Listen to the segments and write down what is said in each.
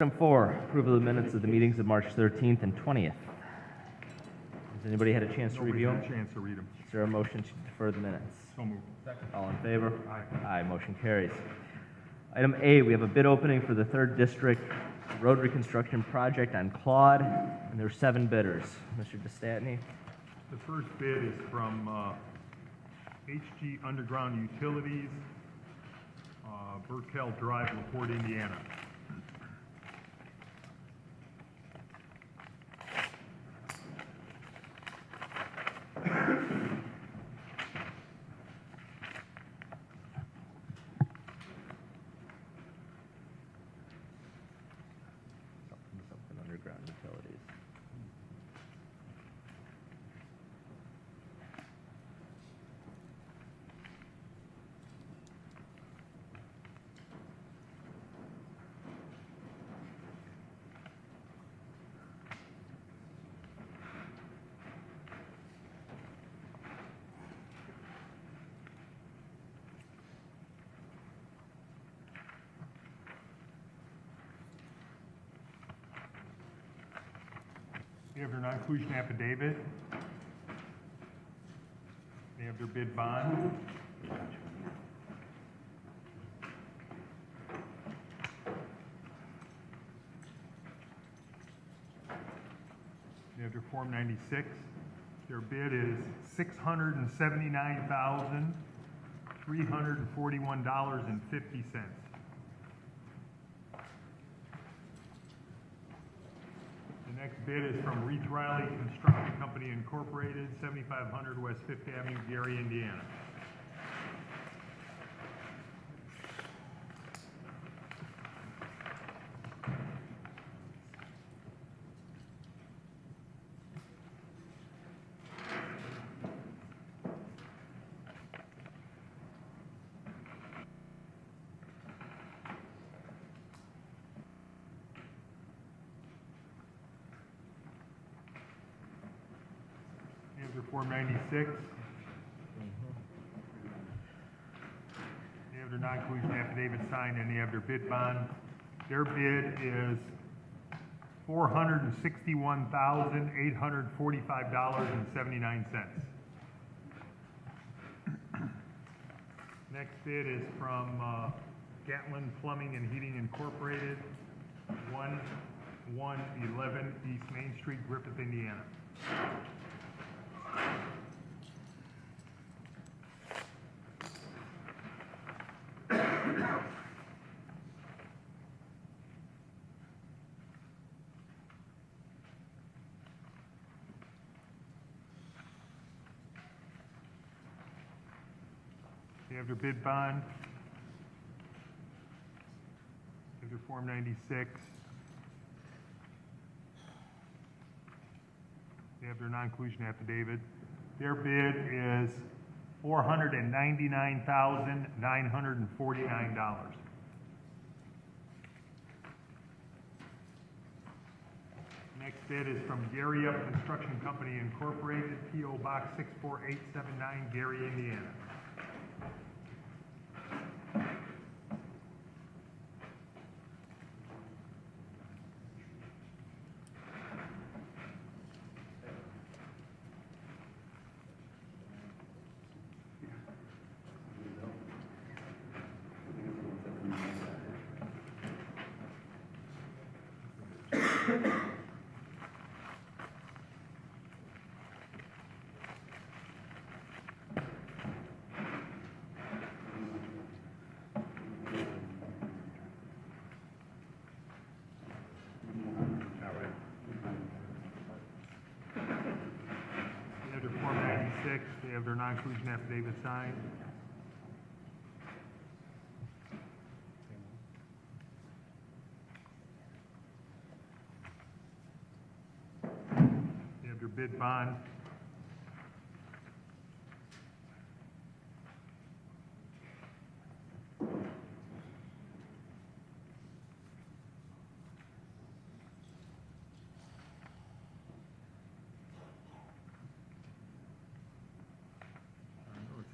Item 4, approval of the minutes of the meetings of March 13th and 20th. Has anybody had a chance to review them? Nobody had a chance to read them. Is there a motion to defer the minutes? So moved. All in favor? Aye. Aye, motion carries. Item A, we have a bid opening for the 3rd District Road Reconstruction Project on Claude, and there are 7 bidders. Mr. DeStatney? The first bid is from HG Underground Utilities, Burkell Drive, LaPorte, Indiana. Something underground utilities. They have their non-inclusion affidavit. They have their bid bond. They have their Form 96. Their bid is $679,341.50. The next bid is from Reach Riley Construction Company Incorporated, 7500 West 5th Avenue, Gary, Indiana. Their Form 96. They have their non-inclusion affidavit signed, and they have their bid bond. Their bid is $461,845.79. Next bid is from Gatlin Plumbing and Heating Incorporated, 1111 East Main Street, Griffith, Indiana. They have their bid bond. They have their Form 96. They have their non-inclusion affidavit. Their bid is $499,949. Next bid is from Gary Up Construction Company Incorporated, P.O. Box 64879, Gary, Indiana. They have their non-inclusion affidavit signed. They have their bid bond.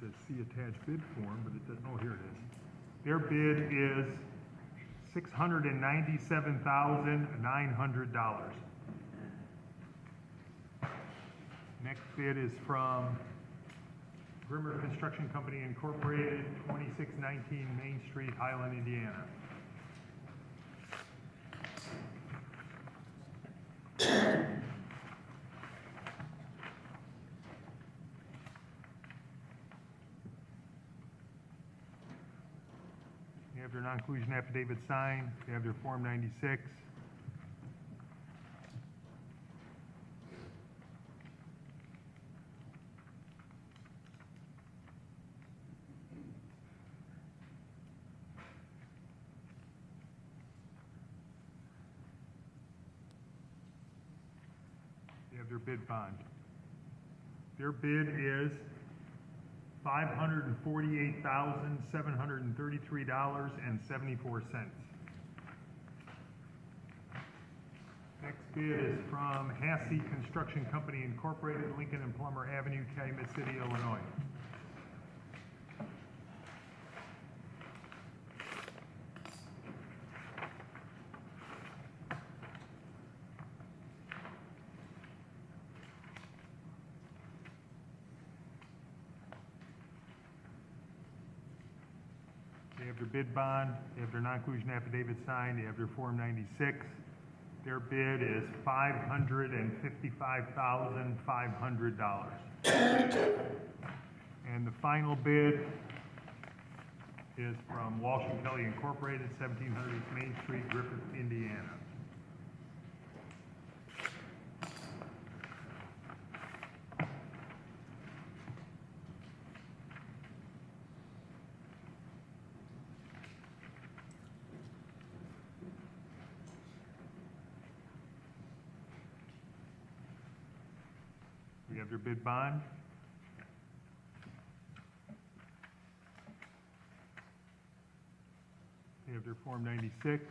Says see attached bid form, but it doesn't, oh, here it is. Their bid is $697,900. Next bid is from Grimmer Construction Company Incorporated, 2619 Main Street, Highland, Indiana. You have their non-inclusion affidavit signed, you have their Form 96. You have their bid bond. Their bid is $548,733.74. Next bid is from Hassey Construction Company Incorporated, Lincoln and Plummer Avenue, Calumet City, Illinois. They have their bid bond, they have their non-inclusion affidavit signed, they have their Form 96. Their bid is $555,500. And the final bid is from Walsh and Kelly Incorporated, 1700 Main Street, Griffith, Indiana. We have their bid bond. They have their Form 96.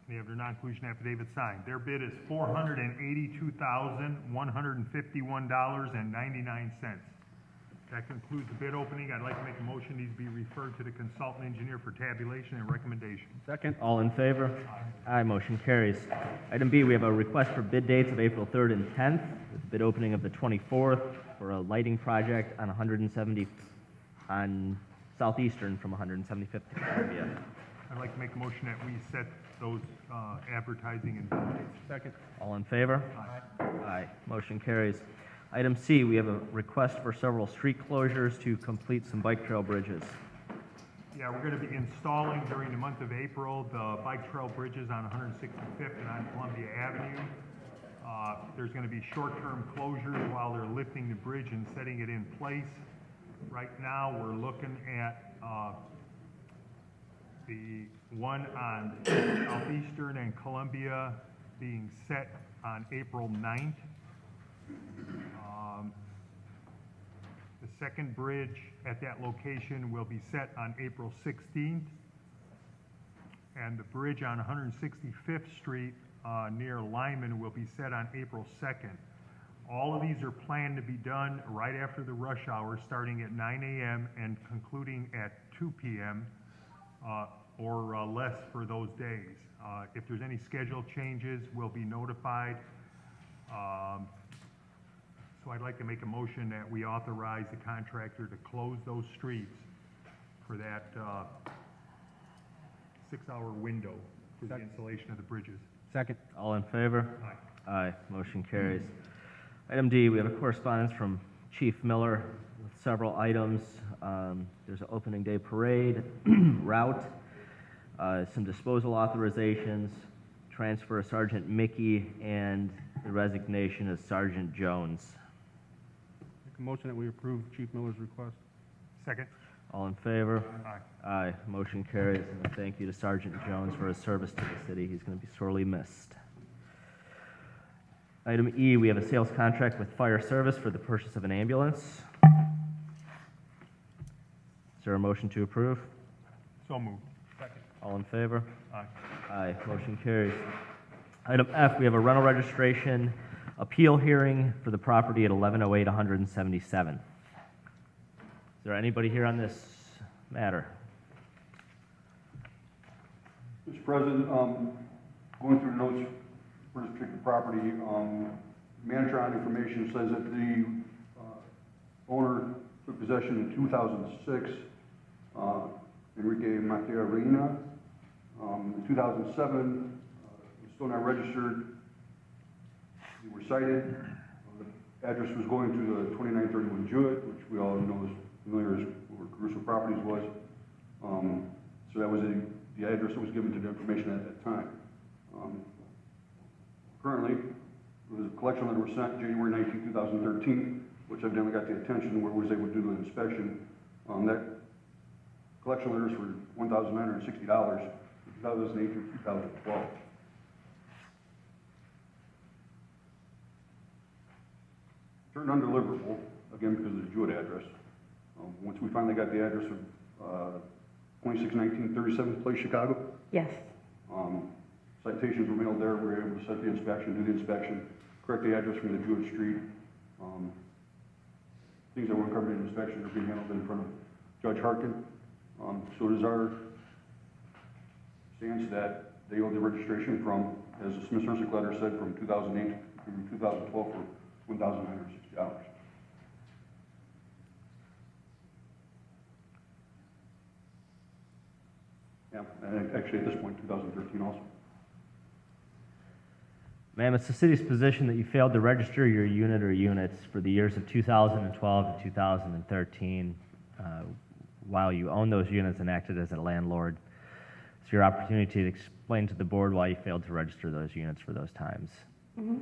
They have their non-inclusion affidavit signed. Their bid is $482,151.99. That concludes the bid opening. I'd like to make a motion these be referred to the consultant engineer for tabulation and recommendation. Second. All in favor? Aye. Motion carries. Item B, we have a request for bid dates of April 3rd and 10th, with the bid opening of the 24th for a lighting project on 170 on Southeastern from 175th to Columbia. I'd like to make a motion that we set those advertising and bid dates. Second. All in favor? Aye. Aye. Motion carries. Item C, we have a request for several street closures to complete some bike trail bridges. Yeah, we're going to be installing during the month of April the bike trail bridges on 165th and on Columbia Avenue. There's going to be short-term closures while they're lifting the bridge and setting it in place. Right now, we're looking at the one on Southeastern and Columbia being set on April 9th. The second bridge at that location will be set on April 16th. And the bridge on 165th Street near Lyman will be set on April 2nd. All of these are planned to be done right after the rush hour, starting at 9 a.m. and concluding at 2 p.m. Or less for those days. If there's any schedule changes, we'll be notified. So I'd like to make a motion that we authorize the contractor to close those streets for that 6-hour window for the installation of the bridges. Second. All in favor? Aye. Aye. Motion carries. Item D, we have a correspondence from Chief Miller with several items. There's an opening day parade, route, some disposal authorizations, transfer of Sergeant Mickey, and the resignation of Sergeant Jones. Make a motion that we approve Chief Miller's request. Second. All in favor? Aye. Aye. Motion carries. And thank you to Sergeant Jones for his service to the city. He's going to be sorely missed. Item E, we have a sales contract with Fire Service for the purchase of an ambulance. Is there a motion to approve? So moved. Second. All in favor? Aye. Aye. Motion carries. Item F, we have a rental registration appeal hearing for the property at 1108 177th. Is there anybody here on this matter? Mr. President, going through the notes for this particular property, manager on information says that the owner took possession in 2006, Enrique Materina. In 2007, was still not registered. They were cited. The address was going to 2931 Jewett, which we all know is familiar as where Caruso Properties was. So that was the address that was given to the information at that time. Currently, there was a collection letter was sent January 19, 2013, which evidently got the attention where we was able to do an inspection. That collection letter is for $1,960 for 2008 through 2012. Turned undeliverable, again, because of the Jewett address. Once we finally got the address of 2619 37th Place, Chicago, Yes. citations were mailed there. We were able to set the inspection, do the inspection, correct the address from the Jewett Street. Things that were uncovered in the inspection are being handled in front of Judge Harkin. So it is our stance that they owe the registration from, as the Smith-Ersick letter said, from 2008 through 2012 for $1,960. Yeah, and actually at this point, 2013 also. Ma'am, it's the city's position that you failed to register your unit or units for the years of 2012 to 2013 while you owned those units and acted as a landlord. It's your opportunity to explain to the board why you failed to register those units for those times. Mm-hmm.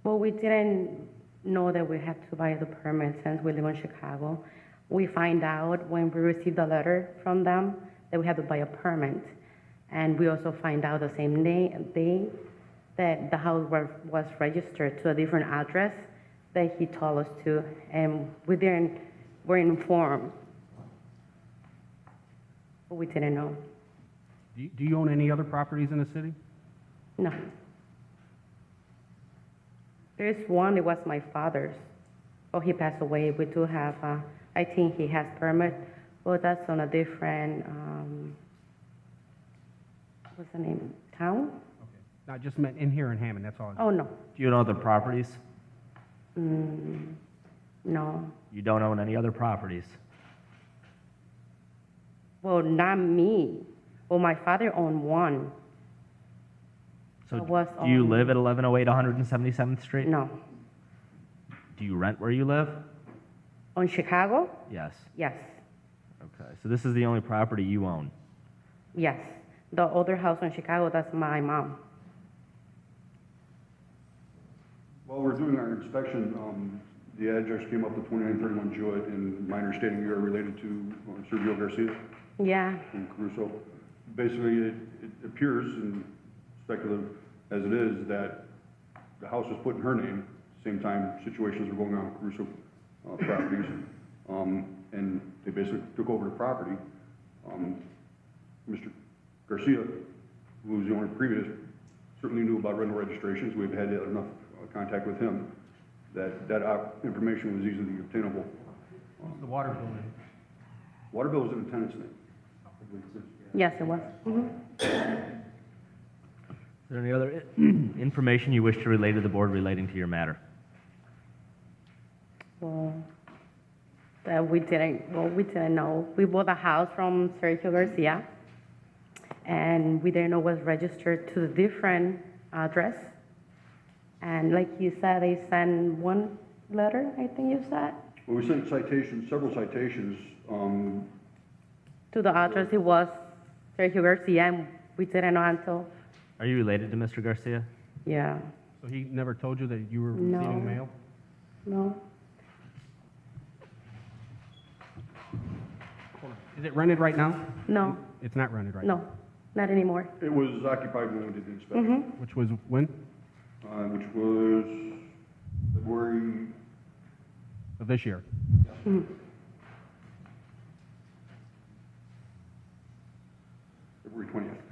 Well, we didn't know that we had to buy the permit since we live in Chicago. We find out when we received a letter from them that we had to buy a permit. And we also find out the same day that the house was registered to a different address that he told us to, and we were informed, but we didn't know. Do you own any other properties in the city? No. There's one, it was my father's. Oh, he passed away. We do have, I think he has permit, but that's on a different, what's the name, town? Okay. I just meant in here in Hammond, that's all. Oh, no. Do you own other properties? No. You don't own any other properties? Well, not me. Well, my father owned one. So I was do you on- live at 1108 177th Street? No. Do you rent where you live? On Chicago? Yes. Yes. Okay, so this is the only property you own. Yes. The other house in Chicago, that's my mom. While we're doing our inspection, the address came up to 2931 Jewett, and my understanding you are related to Sergio Garcia Yeah. from Caruso. Basically, it appears, and speculative as it is, that the house was put in her name, same time situations were going on with Caruso properties, and they basically took over the property. Mr. Garcia, who was the owner previous, certainly knew about rental registrations. We've had enough contact with him that information was easily obtainable. The water bill. Water bill was in the tenant's name. Yes, it was. Mm-hmm. Is there any other information you wish to relay to the board relating to your matter? Well, we didn't know. We bought a house from Sergio Garcia, and we didn't know it was registered to a different address. And like you said, they sent one letter, I think you said, Well, we sent citations, several citations. to the address. It was Sergio Garcia, and we didn't know until, Are you related to Mr. Garcia? yeah, So he never told you that you were No. receiving mail? no. Is it rented right now? No, It's not rented right now? no, not anymore. It was occupied when we did the inspection, Mm-hmm. Which was when? which was February, Of this year? February 20th.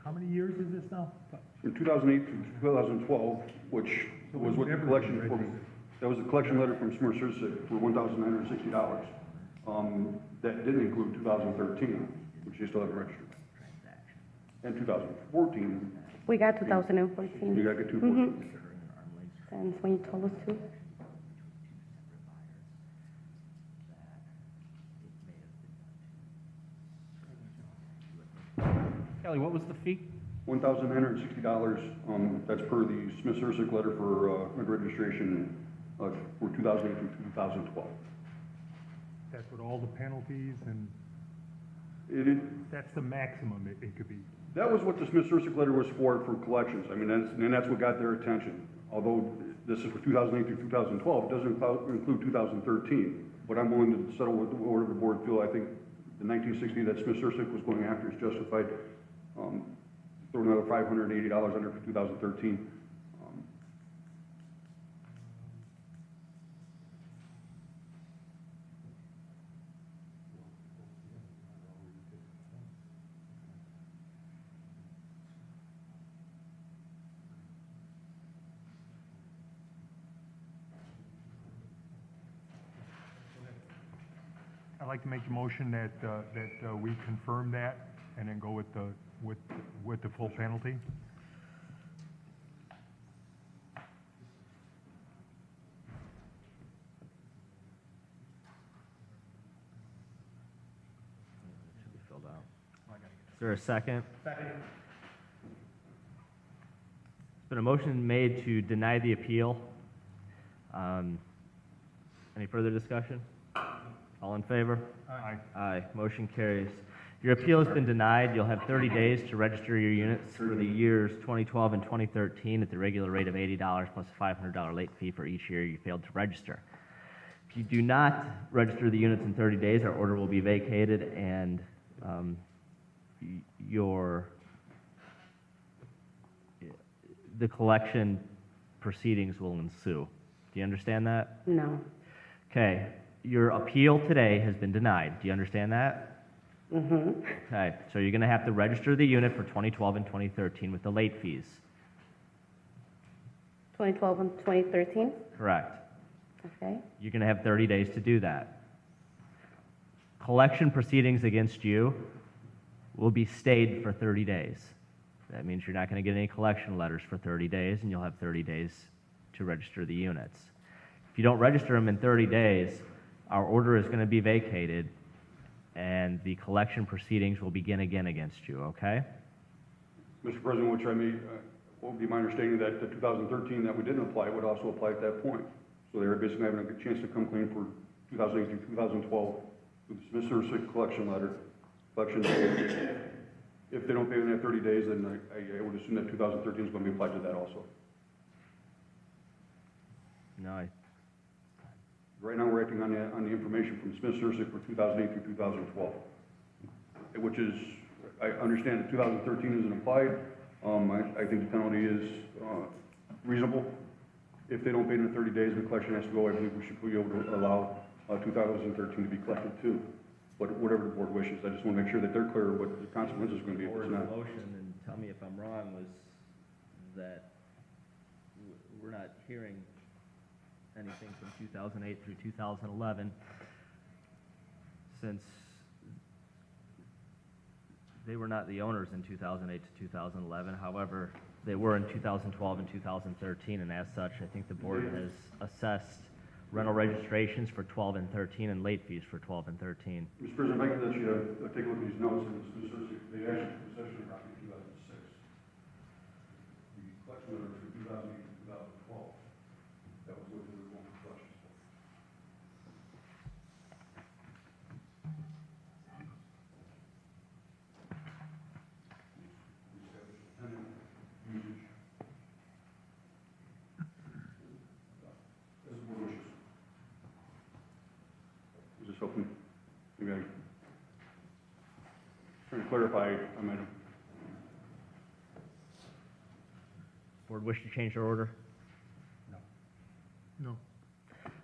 How many years is this now? From 2008 to 2012, which was what the collection from, that was the collection letter from Smith-Cersic for $1,960. That didn't include 2013, which you still haven't registered. And 2014, We got you 2014. gotta get 214. Since when you told us to. Kelly, what was the fee? $1,960, that's per the Smith-Cersic letter for registration for 2008 through 2012. That's what all the penalties and, that's the maximum it could be. That was what the Smith-Cersic letter was for collections. I mean, that's what got their attention. Although this is for 2008 through 2012, it doesn't include 2013. But I'm willing to settle with whatever the board feel. I think the 1960 that Smith-Cersic was going after is justified. Throw another $580 under for 2013. I'd like to make a motion that we confirm that and then go with the full penalty. Should be filled out. Is there a second? Second. There's been a motion made to deny the appeal. Any further discussion? All in favor? Aye. Aye. Motion carries. Your appeal has been denied. You'll have 30 days to register your units for the years 2012 and 2013 at the regular rate of $80 plus a $500 late fee for each year you failed to register. If you do not register the units in 30 days, our order will be vacated and the collection proceedings will ensue. Do you understand that? No. Okay. Your appeal today has been denied. Do you understand that? Mm-hmm. Okay, so you're going to have to register the unit for 2012 and 2013 with the late fees. 2012 and 2013? Correct. Okay. You're going to have 30 days to do that. Collection proceedings against you will be stayed for 30 days. That means you're not going to get any collection letters for 30 days, and you'll have 30 days to register the units. If you don't register them in 30 days, our order is going to be vacated, and the collection proceedings will begin again against you, okay? Mr. President, which I may, what would be my understanding that the 2013 that we didn't apply would also apply at that point. So they're basically having a good chance to come clean for 2008 through 2012 with the Smith-Cersic collection letter. If they don't pay within that 30 days, then I would assume that 2013 is going to be applied to that also. No, Right now, we're acting on the information from Smith-Cersic for 2008 through 2012, which is, I understand that 2013 isn't applied. I think the penalty is reasonable. If they don't pay in the 30 days, the collection has to go. I believe we should be able to allow 2013 to be collected too. But whatever the board wishes, I just want to make sure that they're clear what the consequences are going to be if it's not. The motion, and tell me if I'm wrong, was that we're not hearing anything from 2008 through 2011, since they were not the owners in 2008 to 2011. However, they were in 2012 and 2013, and as such, I think the board has assessed rental registrations for 12 and 13 and late fees for 12 and 13. Mr. President, if I could let you take a look at these notes, and they actually possession around 2006. The collection letter for 2008 to 2012. That was what they were going for collections for. As the board wishes. I was just hoping, maybe trying to clarify a minute. Board wish to change their order? No.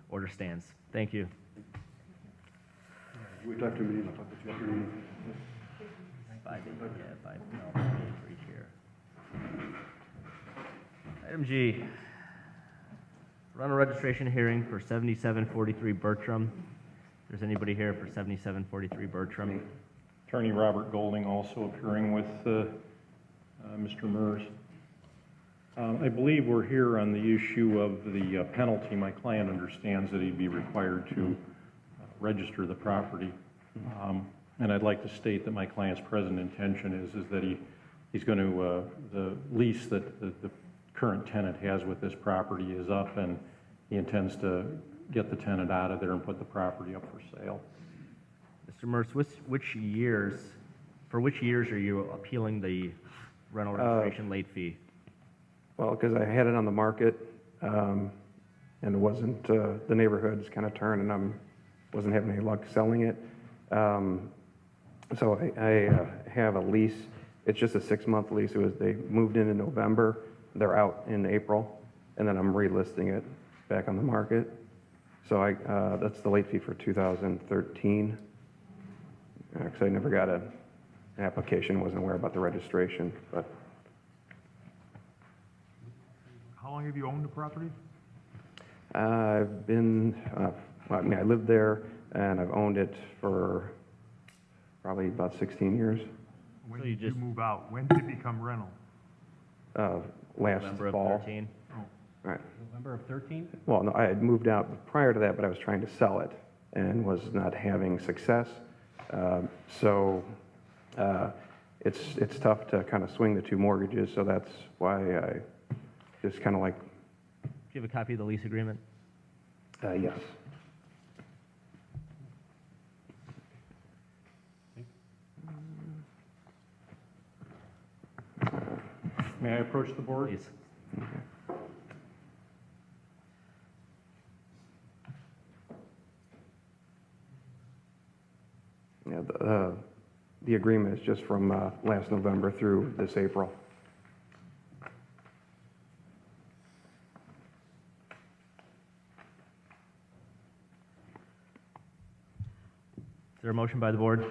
Order stands. Thank you. You wait till after the meeting, I'll talk to you after the meeting. 5, 8, yeah, 5, no, 8 for each year. Item G, rental registration hearing for 7743 Bertram. If there's anybody here for 7743 Bertram. Attorney Robert Golding also appearing with Mr. Mers. I believe we're here on the issue of the penalty. My client understands that he'd be required to register the property. And I'd like to state that my client's present intention is that he's going to, the lease that the current tenant has with this property is up, and he intends to get the tenant out of there and put the property up for sale. Mr. Mertz, which years are you appealing the rental registration late fee? Well, because I had it on the market, and it wasn't, the neighborhood's kind of turned, and wasn't having any luck selling it. So I have a lease. It's just a 6-month lease. They moved in November. They're out in April, and then I'm relisting it back on the market. So that's the late fee for 2013. Because I never got an application, wasn't aware about the registration, but. How long have you owned the property? I've been, I mean, I lived there, and I've owned it for probably about 16 years. When So you did you just- move out? When did it become rental? Last November of fall. 13? Right. November of 13? Well, no, I had moved out prior to that, but I was trying to sell it and was not having success. So it's tough to kind of swing the two mortgages, so that's why I just kind of like, Do you have a copy of the lease agreement? yes. May I approach the board? Please. Yeah, the agreement is just from last November through this April. Is there a motion by the board?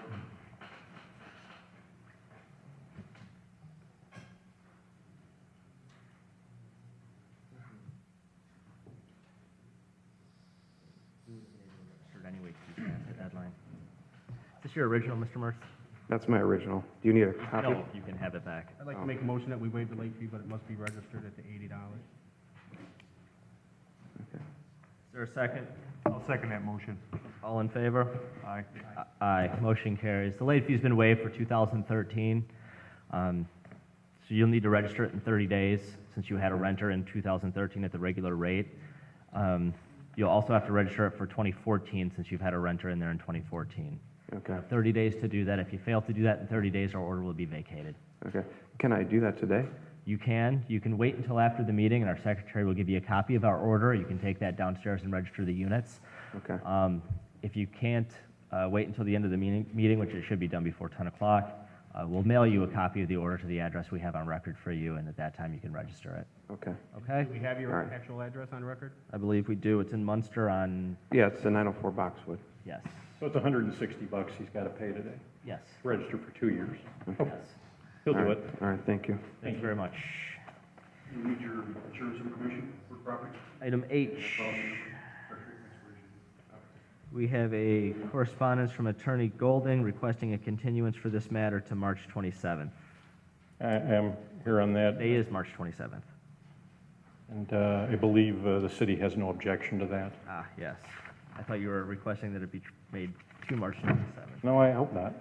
Anyway, to keep the deadline. Is this your original, Mr. Mertz? That's my original. Do you need a copy? No, you can have it back. I'd like to make a motion that we waive the late fee, but it must be registered at the $80. Is there a second? I'll second that motion. All in favor? Aye. Aye, motion carries. The late fee's been waived for 2013. So you'll need to register it in 30 days since you had a renter in 2013 at the regular rate. You'll also have to register it for 2014 since you've had a renter in there in 2014. Okay, 30 days to do that. If you fail to do that in 30 days, our order will be vacated. okay. Can I do that today? You can wait until after the meeting and our secretary will give you a copy of our order. You can take that downstairs and register the units. Okay, If you can't wait until the end of the meeting, which it should be done before 10 o'clock, we'll mail you a copy of the order to the address we have on record for you, and at that time you can register it. okay. Okay? Do we have your All right. actual address on record? I believe we do. It's in Munster on, Yeah, it's the 904 Boxwood. yes, So it's $160 he's got to pay today. yes, Register for 2 years. yes. He'll All do right, it. All right, thank you. Thank you very much. You need your insurance information for property? Item H, we have a correspondence from Attorney Golding requesting a continuance for this matter to March 27th. I am here on that, Today is March 27th. and I believe the city has no objection to that. Ah, yes. I thought you were requesting that it be made to March 27th. No, I hope not.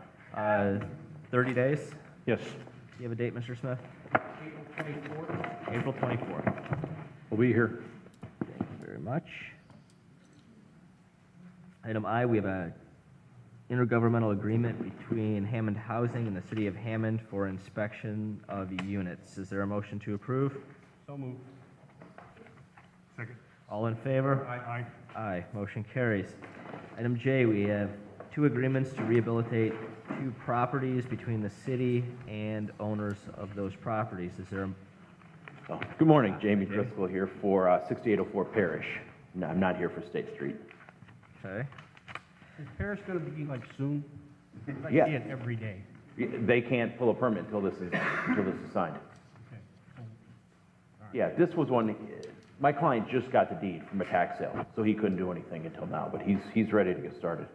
30 days? Yes, Do you have a date, Mr. Smith? April 24th. we'll be here. Thank you very much. Item I, we have a intergovernmental agreement between Hammond Housing and the City of Hammond for inspection of units. Is there a motion to approve? So moved. Second. All in favor? Aye. Aye, motion carries. Item J, we have 2 agreements to rehabilitate 2 properties between the city and owners of those properties. Is there a Oh, good morning, Jamie Driscoll here for 6804 Parish. No, I'm not here for State Street. Okay. Is Paris going to be like soon? I see Yeah. it every day. They can't pull a permit until this is signed. Okay. Yeah, this was one, my client just got the deed from a tax sale, so he couldn't do anything until now, but he's ready to get started.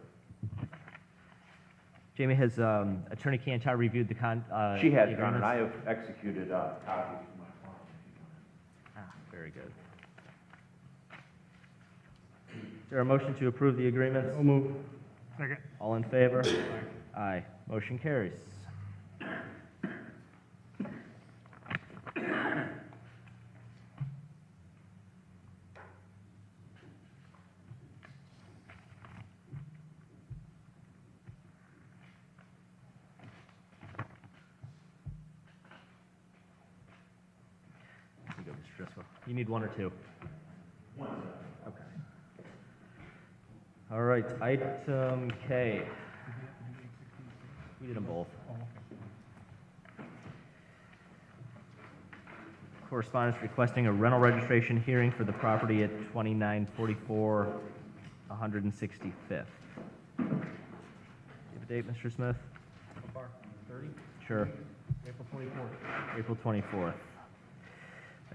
Jamie, has Attorney Cantar reviewed the She has, the Your Honor, and I agreements? have executed copies for my client. Ah, very good. Is there a motion to approve the agreements? So moved. Second. All in favor? Aye. Motion carries. Here you go, Mr. Driscoll. You need one or two? One. Okay. All right, item K. We did them both. Correspondence requesting a rental registration hearing for the property at 2944 165th. Do you have a date, Mr. Smith? 30? Sure. April 24th. April 24th.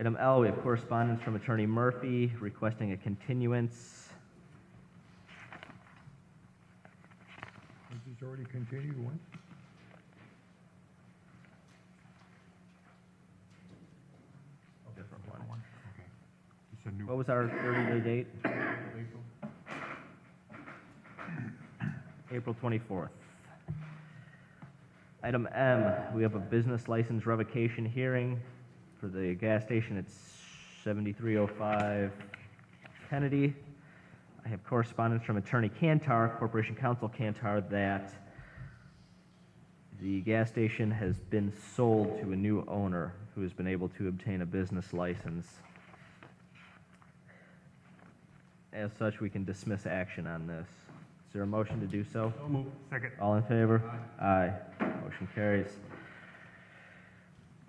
Item L, we have correspondence from Attorney Murphy requesting a continuance. Was this already continued once? Different one. Okay. It's a new. What was our 30-day date? April 24th. Item M, we have a business license revocation hearing for the gas station at 7305 Kennedy. I have correspondence from Attorney Cantar, Corporation Counsel Cantar, that the gas station has been sold to a new owner who has been able to obtain a business license. As such, we can dismiss action on this. Is there a motion to do so? So moved. Second. All in favor? Aye. Motion carries.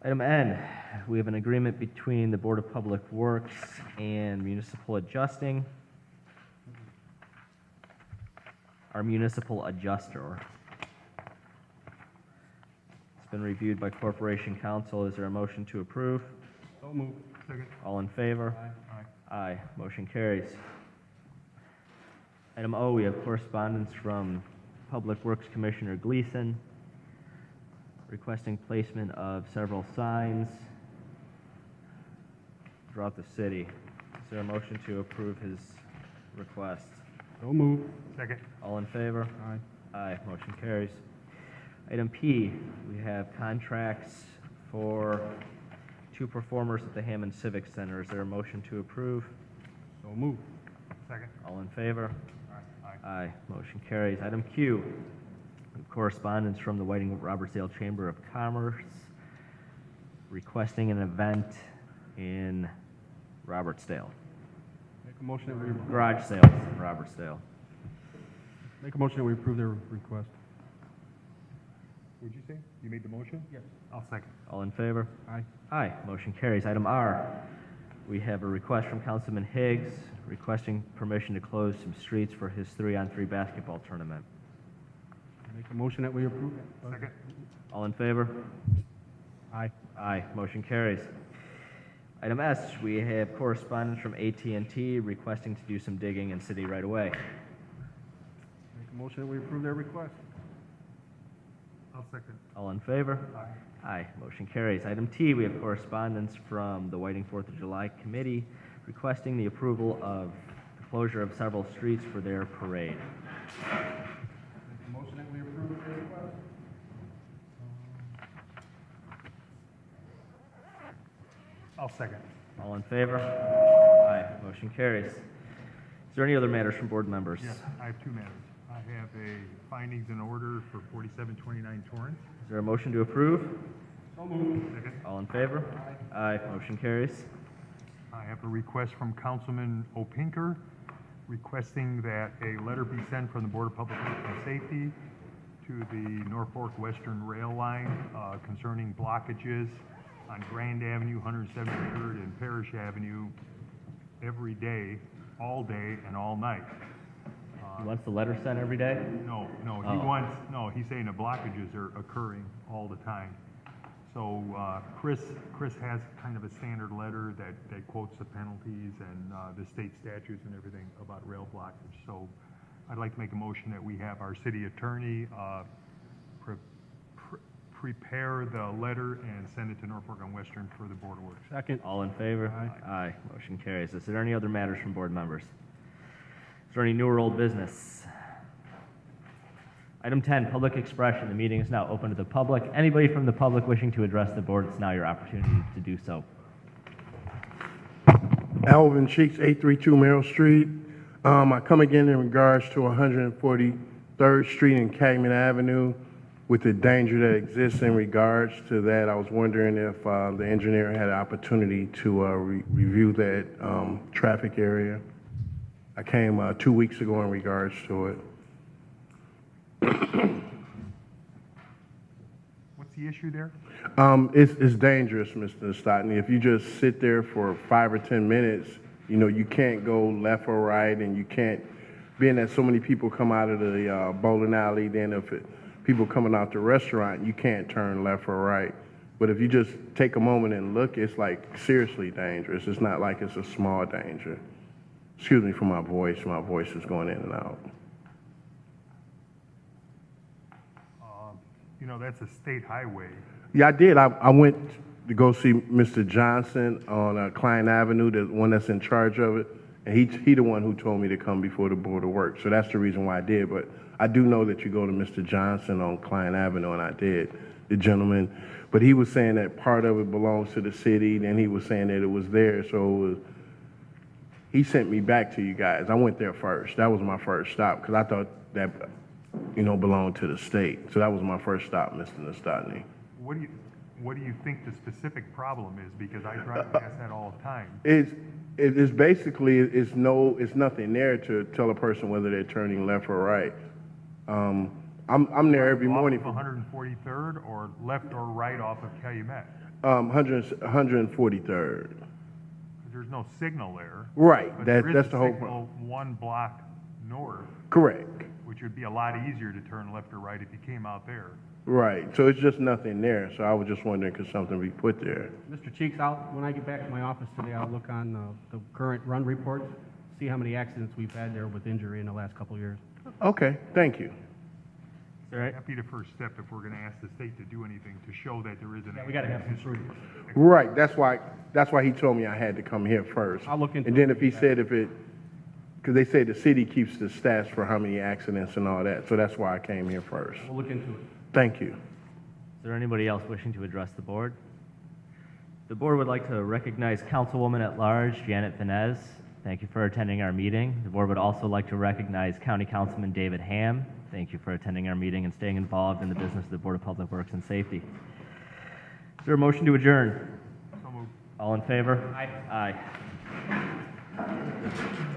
Item N, we have an agreement between the Board of Public Works and Municipal Adjusting. Our municipal adjuster. It's been reviewed by Corporation Counsel. Is there a motion to approve? So moved. Second. All in favor? Aye. Aye. Motion carries. Item O, we have correspondence from Public Works Commissioner Gleason requesting placement of several signs throughout the city. Is there a motion to approve his request? So moved. Second. All in favor? Aye. Aye, motion carries. Item P, we have contracts for 2 performers at the Hammond Civic Center. Is there a motion to approve? So moved. Second. All in favor? Aye. Aye, motion carries. Item Q, correspondence from the Whiting Robertsdale Chamber of Commerce requesting an event in Robertsdale. Make a motion that we, Garage sales in Robertsdale. make a motion that we approve their request. What'd you say? You made the motion? Yes. I'll second. All in favor? Aye. Aye, motion carries. Item R, we have a request from Councilman Higgs requesting permission to close some streets for his 3-on-3 basketball tournament. Make a motion that we approve. Second. All in favor? Aye. Aye, motion carries. Item S, we have correspondence from AT&T requesting to do some digging in city right away. Make a motion that we approve their request. I'll second. All in favor? Aye. Aye, motion carries. Item T, we have correspondence from the Whiting 4th of July Committee requesting the approval of the closure of several streets for their parade. Make a motion that we approve their request. I'll second. All in favor? Aye, motion carries. Is there any other matters from board members? Yes, I have 2 matters. I have a findings and order for 4729 Torrance. Is there a motion to approve? So moved. Second. All in favor? Aye, motion carries. I have a request from Councilman Opinker requesting that a letter be sent from the Board of Public Works and Safety to the Norfolk Western Rail Line concerning blockages on Grand Avenue, 173rd, and Parish Avenue every day, all day and all night. He wants the letter sent every day? No, Oh. he's saying the blockages are occurring all the time. So Chris has kind of a standard letter that quotes the penalties and the state statutes and everything about rail blockage. So I'd like to make a motion that we have our city attorney prepare the letter and send it to Norfolk and Western for the Board of Works. Second. All in favor? Aye. Motion carries. Is there any other matters from board members? Is there any new or old business? Item 10, public expression. The meeting is now open to the public. Anybody from the public wishing to address the board, it's now your opportunity to do so. Alvin Cheeks, 832 Merrill Street. I come again in regards to 143rd Street and Calumet Avenue with the danger that exists in regards to that. I was wondering if the engineer had an opportunity to review that traffic area. I came 2 weeks ago in regards to it. What's the issue there? It's dangerous, Mr. Stotney. If you just sit there for 5 or 10 minutes, you know, you can't go left or right, and you can't, being that so many people come out of the bowling alley, then if people coming out the restaurant, you can't turn left or right. But if you just take a moment and look, it's like seriously dangerous. It's not like it's a small danger. Excuse me for my voice. My voice is going in and out. You know, that's a state highway. Yeah, I did. I went to go see Mr. Johnson on Klein Avenue, the one that's in charge of it, and he the one who told me to come before the Board of Works. So that's the reason why I did. But I do know that you go to Mr. Johnson on Klein Avenue, and I did, the gentleman. But he was saying that part of it belongs to the city, then he was saying that it was there. So he sent me back to you guys. I went there first. That was my first stop, because I thought that, you know, belonged to the state. So that was my first stop, Mr. Nastotny. What do you think the specific problem is? Because I drive past that all the time. It's basically, it's nothing there to tell a person whether they're turning left or right. I'm there every morning. Off of 143rd or left or right off of Calumet? 143rd. There's no signal there. Right, But that's there is the a whole signal problem. 1 block north, Correct. which would be a lot easier to turn left or right if you came out there. Right, so it's just nothing there. So I was just wondering, could something be put there? Mr. Cheeks, when I get back to my office today, I'll look on the current run reports, see how many accidents we've had there with injury in the last couple of years. Okay, thank you. All right. That'd be the first step if we're gonna ask the state to do anything to show that there is an. Yeah, we gotta have some proof. Right, that's why he told me I had to come here first. I'll look into And then it. if he said because they say the city keeps the stats for how many accidents and all that, so that's why I came here first. We'll look into it. Thank you. Is there anybody else wishing to address the board? The board would like to recognize Councilwoman at Large, Janet Vanez. Thank you for attending our meeting. The board would also like to recognize County Councilman David Ham. Thank you for attending our meeting and staying involved in the business of the Board of Public Works and Safety. Is there a motion to adjourn? So moved. All in favor? Aye. Aye.